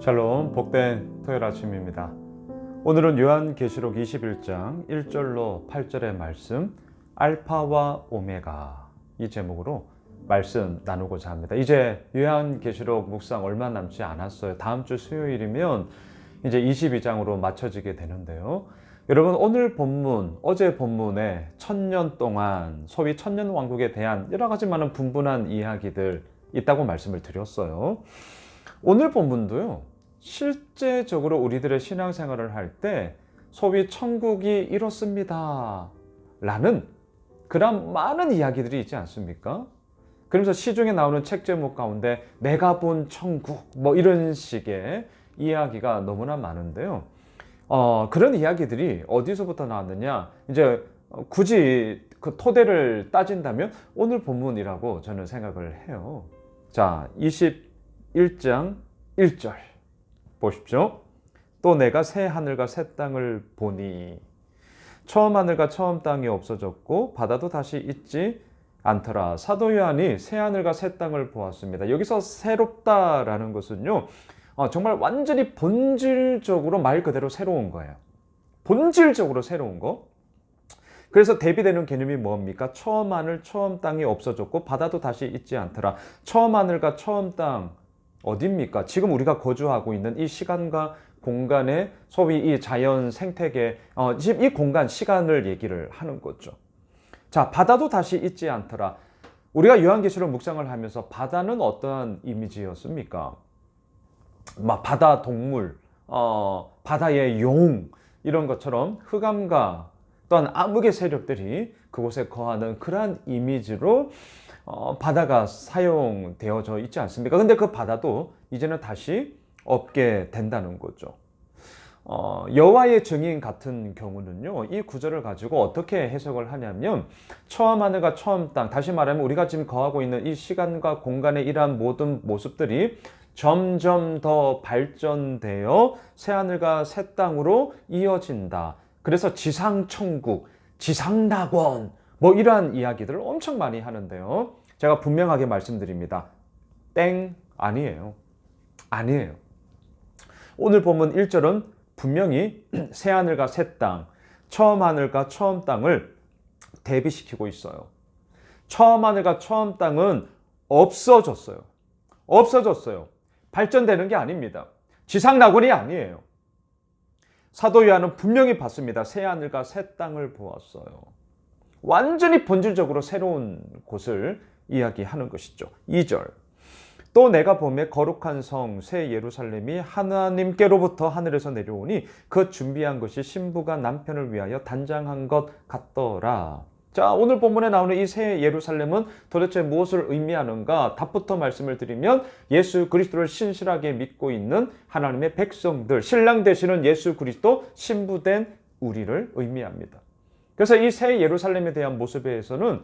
샬롬, 복된 토요일 아침입니다. 오늘은 요한계시록 21장 1절로 8절의 말씀, 알파와 오메가, 이 제목으로 말씀 나누고자 합니다. 이제 요한계시록 묵상 얼마 남지 않았어요. 다음 주 수요일이면 이제 22장으로 맞춰지게 되는데요. 여러분, 오늘 본문, 어제 본문에 1000년 동안 소위 천년왕국에 대한 여러 가지 많은 분분한 이야기들 있다고 말씀을 드렸어요. 오늘 본문도요, 실제적으로 우리들의 신앙생활을 할 때 소위 천국이 이렇습니다 라는 그런 많은 이야기들이 있지 않습니까? 그러면서 시중에 나오는 책 제목 가운데 내가 본 천국 뭐 이런 식의 이야기가 너무나 많은데요. 그런 이야기들이 어디서부터 나왔느냐, 이제 굳이 그 토대를 따진다면 오늘 본문이라고 저는 생각을 해요. 자, 21장 1절 보십시오. 또 내가 새 하늘과 새 땅을 보니 처음 하늘과 처음 땅이 없어졌고 바다도 다시 있지 않더라. 사도 요한이 새 하늘과 새 땅을 보았습니다. 여기서 새롭다라는 것은요, 정말 완전히 본질적으로 말 그대로 새로운 거예요. 본질적으로 새로운 거. 그래서 대비되는 개념이 뭡니까? 처음 하늘, 처음 땅이 없어졌고 바다도 다시 있지 않더라. 처음 하늘과 처음 땅 어디입니까? 지금 우리가 거주하고 있는 이 시간과 공간의 소위 이 자연 생태계, 지금 이 공간, 시간을 얘기를 하는 거죠. 자, 바다도 다시 있지 않더라. 우리가 요한계시록 묵상을 하면서 바다는 어떠한 이미지였습니까? 막 바다 동물, 바다의 용, 이런 것처럼 흑암과 또한 암흑의 세력들이 그곳에 거하는 그러한 이미지로 바다가 사용되어져 있지 않습니까? 근데 그 바다도 이제는 다시 없게 된다는 거죠. 여호와의 증인 같은 경우는요, 이 구절을 가지고 어떻게 해석을 하냐면, 처음 하늘과 처음 땅, 다시 말하면 우리가 지금 거하고 있는 이 시간과 공간의 이러한 모든 모습들이 점점 더 발전되어 새 하늘과 새 땅으로 이어진다. 그래서 지상천국, 지상낙원, 뭐 이러한 이야기들을 엄청 많이 하는데요. 제가 분명하게 말씀드립니다. 땡, 아니에요. 아니에요. 오늘 본문 1절은 분명히 새 하늘과 새 땅, 처음 하늘과 처음 땅을 대비시키고 있어요. 처음 하늘과 처음 땅은 없어졌어요. 없어졌어요. 발전되는 게 아닙니다. 지상낙원이 아니에요. 사도 요한은 분명히 봤습니다. 새 하늘과 새 땅을 보았어요. 완전히 본질적으로 새로운 곳을 이야기하는 것이죠. 2절. 또 내가 보매 거룩한 성 새 예루살렘이 하나님께로부터 하늘에서 내려오니 그 준비한 것이 신부가 남편을 위하여 단장한 것 같더라. 자, 오늘 본문에 나오는 이 새 예루살렘은 도대체 무엇을 의미하는가? 답부터 말씀을 드리면 예수 그리스도를 신실하게 믿고 있는 하나님의 백성들, 신랑 되시는 예수 그리스도 신부된 우리를 의미합니다. 그래서 이 새 예루살렘에 대한 모습에서는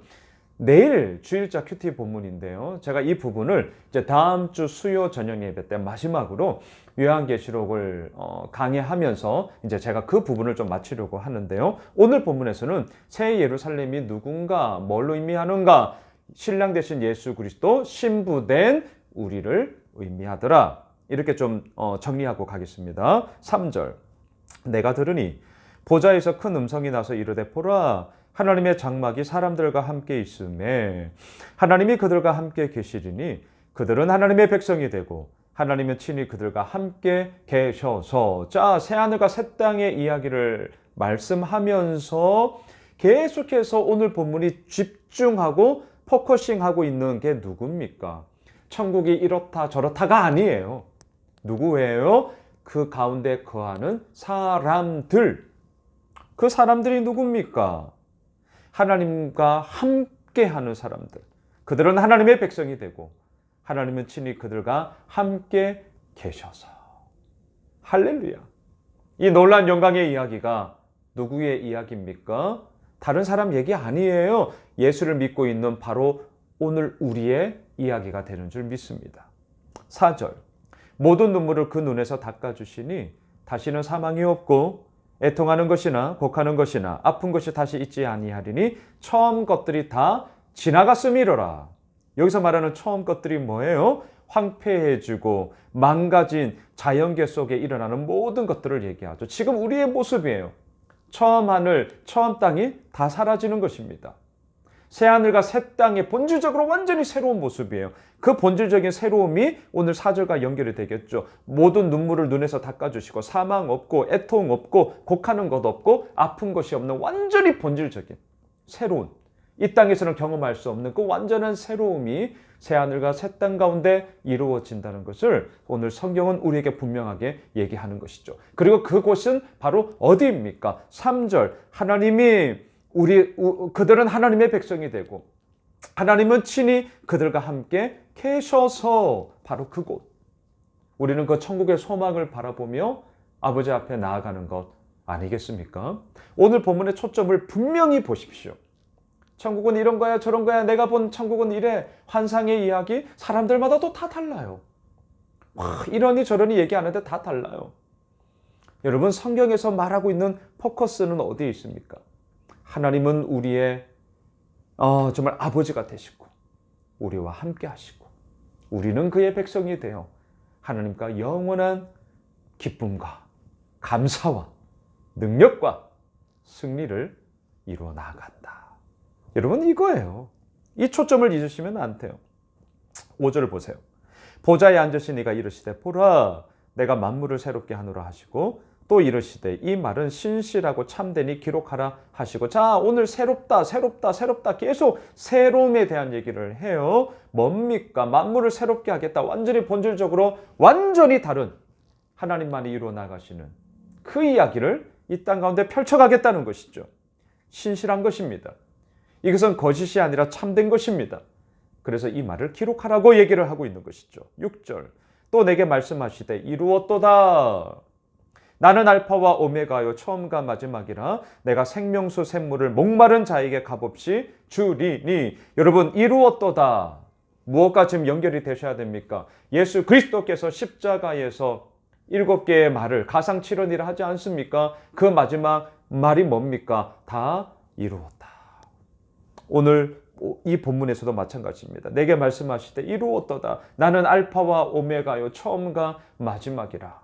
내일 주일자 큐티 본문인데요. 제가 이 부분을 이제 다음 주 수요 저녁 예배 때 마지막으로 요한계시록을 강의하면서 이제 제가 그 부분을 좀 마치려고 하는데요. 오늘 본문에서는 새 예루살렘이 누군가, 뭘로 의미하는가? 신랑 되신 예수 그리스도 신부된 우리를 의미하더라. 이렇게 좀 정리하고 가겠습니다. 3절. 내가 들으니 보좌에서 큰 음성이 나서 이르되 보라, 하나님의 장막이 사람들과 함께 있음에 하나님이 그들과 함께 계시리니 그들은 하나님의 백성이 되고 하나님은 친히 그들과 함께 계셔서. 자, 새하늘과 새 땅의 이야기를 말씀하면서 계속해서 오늘 본문이 집중하고 포커싱하고 있는 게 누굽니까? 천국이 이렇다 저렇다가 아니에요. 누구예요? 그 가운데 거하는 사람들. 그 사람들이 누굽니까? 하나님과 함께하는 사람들. 그들은 하나님의 백성이 되고 하나님은 친히 그들과 함께 계셔서. 할렐루야. 이 놀라운 영광의 이야기가 누구의 이야기입니까? 다른 사람 얘기 아니에요. 예수를 믿고 있는 바로 오늘 우리의 이야기가 되는 줄 믿습니다. 4절. 모든 눈물을 그 눈에서 닦아주시니 다시는 사망이 없고 애통하는 것이나 곡하는 것이나 아픈 것이 다시 있지 아니하리니 처음 것들이 다 지나갔음이로라. 여기서 말하는 처음 것들이 뭐예요? 황폐해지고 망가진 자연계 속에 일어나는 모든 것들을 얘기하죠. 지금 우리의 모습이에요. 처음 하늘, 처음 땅이 다 사라지는 것입니다. 새하늘과 새 땅이 본질적으로 완전히 새로운 모습이에요. 그 본질적인 새로움이 오늘 4절과 연결이 되겠죠. 모든 눈물을 눈에서 닦아주시고 사망 없고 애통 없고 곡하는 것 없고 아픈 것이 없는 완전히 본질적인 새로운, 이 땅에서는 경험할 수 없는 그 완전한 새로움이 새하늘과 새 땅 가운데 이루어진다는 것을 오늘 성경은 우리에게 분명하게 얘기하는 것이죠. 그리고 그곳은 바로 어디입니까? 3절, 하나님이 그들은 하나님의 백성이 되고 하나님은 친히 그들과 함께 계셔서 바로 그곳, 우리는 그 천국의 소망을 바라보며 아버지 앞에 나아가는 것 아니겠습니까? 오늘 본문의 초점을 분명히 보십시오. 천국은 이런 거야 저런 거야, 내가 본 천국은 이래, 환상의 이야기, 사람들마다 또 다 달라요. 이러니 저러니 얘기하는데 다 달라요. 여러분, 성경에서 말하고 있는 포커스는 어디에 있습니까? 하나님은 우리의 정말 아버지가 되시고 우리와 함께 하시고 우리는 그의 백성이 되어 하나님과 영원한 기쁨과 감사와 능력과 승리를 이루어 나아간다. 여러분, 이거예요. 이 초점을 잊으시면 안 돼요. 5절을 보세요. 보좌에 앉으신 이가 이르시되 보라, 내가 만물을 새롭게 하노라 하시고 또 이르시되 이 말은 신실하고 참되니 기록하라 하시고. 자, 오늘 새롭다 계속 새로움에 대한 얘기를 해요. 뭡니까? 만물을 새롭게 하겠다. 완전히 본질적으로 완전히 다른 하나님만이 이루어 나가시는 그 이야기를 이 땅 가운데 펼쳐가겠다는 것이죠. 신실한 것입니다. 이것은 거짓이 아니라 참된 것입니다. 그래서 이 말을 기록하라고 얘기를 하고 있는 것이죠. 6절, 또 내게 말씀하시되 이루었도다. 나는 알파와 오메가요 처음과 마지막이라 내가 생명수 샘물을 목마른 자에게 값없이 주리니. 여러분, 이루었도다. 무엇과 지금 연결이 되셔야 됩니까? 예수 그리스도께서 십자가에서 7개의 말을 가상칠언이라 하지 않습니까? 그 마지막 말이 뭡니까? 다 이루었다. 오늘 이 본문에서도 마찬가지입니다. 내게 말씀하시되 이루었도다. 나는 알파와 오메가요 처음과 마지막이라.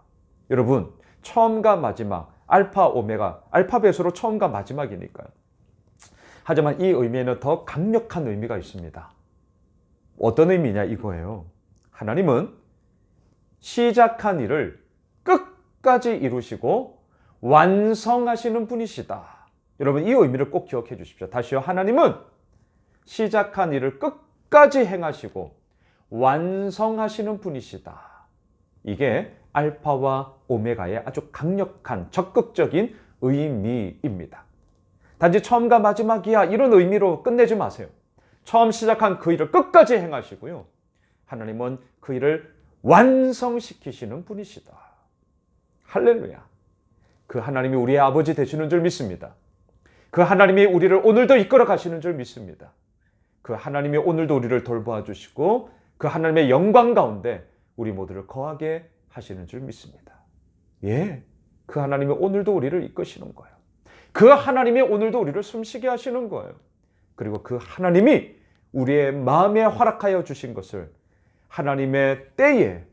여러분, 처음과 마지막, 알파, 오메가, 알파벳으로 처음과 마지막이니까요. 하지만 이 의미에는 더 강력한 의미가 있습니다. 어떤 의미냐 이거예요. 하나님은 시작한 일을 끝까지 이루시고 완성하시는 분이시다. 여러분, 이 의미를 꼭 기억해 주십시오. 다시요. 하나님은 시작한 일을 끝까지 행하시고 완성하시는 분이시다. 이게 알파와 오메가의 아주 강력한 적극적인 의미입니다. 단지 처음과 마지막이야 이런 의미로 끝내지 마세요. 처음 시작한 그 일을 끝까지 행하시고요. 하나님은 그 일을 완성시키시는 분이시다. 할렐루야. 그 하나님이 우리의 아버지 되시는 줄 믿습니다. 그 하나님이 우리를 오늘도 이끌어 가시는 줄 믿습니다. 그 하나님이 오늘도 우리를 돌보아 주시고 그 하나님의 영광 가운데 우리 모두를 거하게 하시는 줄 믿습니다. 예, 그 하나님이 오늘도 우리를 이끄시는 거예요. 그 하나님이 오늘도 우리를 숨쉬게 하시는 거예요. 그리고 그 하나님이 우리의 마음에 허락하여 주신 것을 하나님의 때에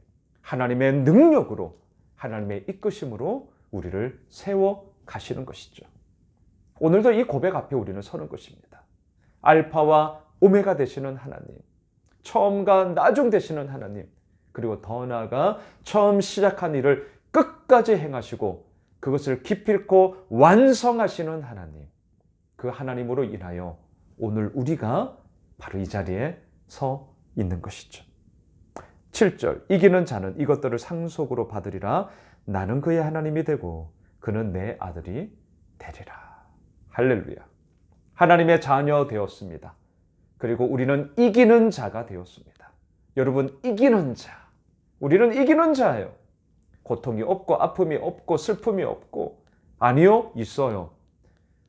하나님의 능력으로 하나님의 이끄심으로 우리를 세워 가시는 것이죠. 오늘도 이 고백 앞에 우리는 서는 것입니다. 알파와 오메가 되시는 하나님, 처음과 나중 되시는 하나님, 그리고 더 나아가 처음 시작한 일을 끝까지 행하시고 그것을 기필코 완성하시는 하나님, 그 하나님으로 인하여 오늘 우리가 바로 이 자리에 서 있는 것이죠. 7절, 이기는 자는 이것들을 상속으로 받으리라. 나는 그의 하나님이 되고 그는 내 아들이 되리라. 할렐루야. 하나님의 자녀 되었습니다. 그리고 우리는 이기는 자가 되었습니다. 여러분, 이기는 자. 우리는 이기는 자예요. 고통이 없고 아픔이 없고 슬픔이 없고, 아니요, 있어요.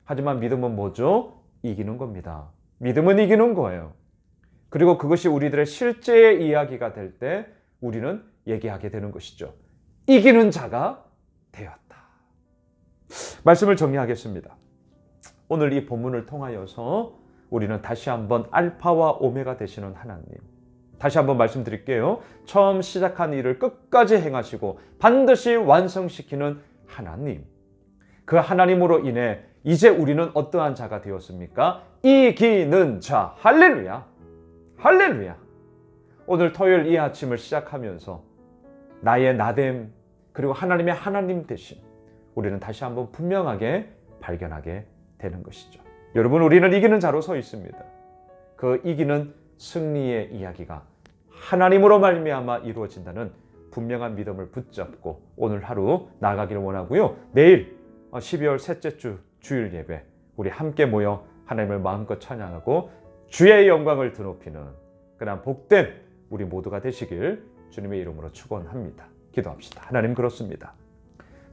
하지만 믿음은 뭐죠? 이기는 겁니다. 믿음은 이기는 거예요. 그리고 그것이 우리들의 실제의 이야기가 될 때 우리는 얘기하게 되는 것이죠. 이기는 자가 되었다. 말씀을 정리하겠습니다. 오늘 이 본문을 통하여서 우리는 다시 한번 알파와 오메가 되시는 하나님, 다시 한번 말씀드릴게요. 처음 시작한 일을 끝까지 행하시고 반드시 완성시키는 하나님. 그 하나님으로 인해 이제 우리는 어떠한 자가 되었습니까? 이기는 자. 할렐루야. 할렐루야. 오늘 토요일 이 아침을 시작하면서 나의 나됨 그리고 하나님의 하나님 되심 우리는 다시 한번 분명하게 발견하게 되는 것이죠. 여러분, 우리는 이기는 자로 서 있습니다. 그 이기는 승리의 이야기가 하나님으로 말미암아 이루어진다는 분명한 믿음을 붙잡고 오늘 하루 나아가기를 원하고요. 내일 12월 셋째 주 주일 예배 우리 함께 모여 하나님을 마음껏 찬양하고 주의 영광을 드높이는 그런 복된 우리 모두가 되시길 주님의 이름으로 축원합니다. 기도합시다. 하나님, 그렇습니다.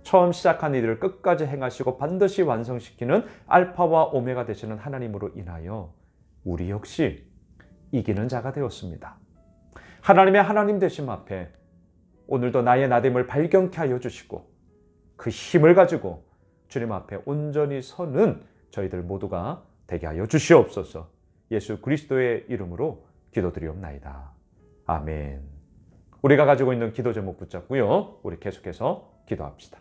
처음 시작한 일을 끝까지 행하시고 반드시 완성시키는 알파와 오메가 되시는 하나님으로 인하여 우리 역시 이기는 자가 되었습니다. 하나님의 하나님 되심 앞에 오늘도 나의 나됨을 발견케 하여 주시고 그 힘을 가지고 주님 앞에 온전히 서는 저희들 모두가 되게 하여 주시옵소서. 예수 그리스도의 이름으로 기도드리옵나이다. 아멘. 우리가 가지고 있는 기도 제목 붙잡고요. 우리 계속해서 기도합시다.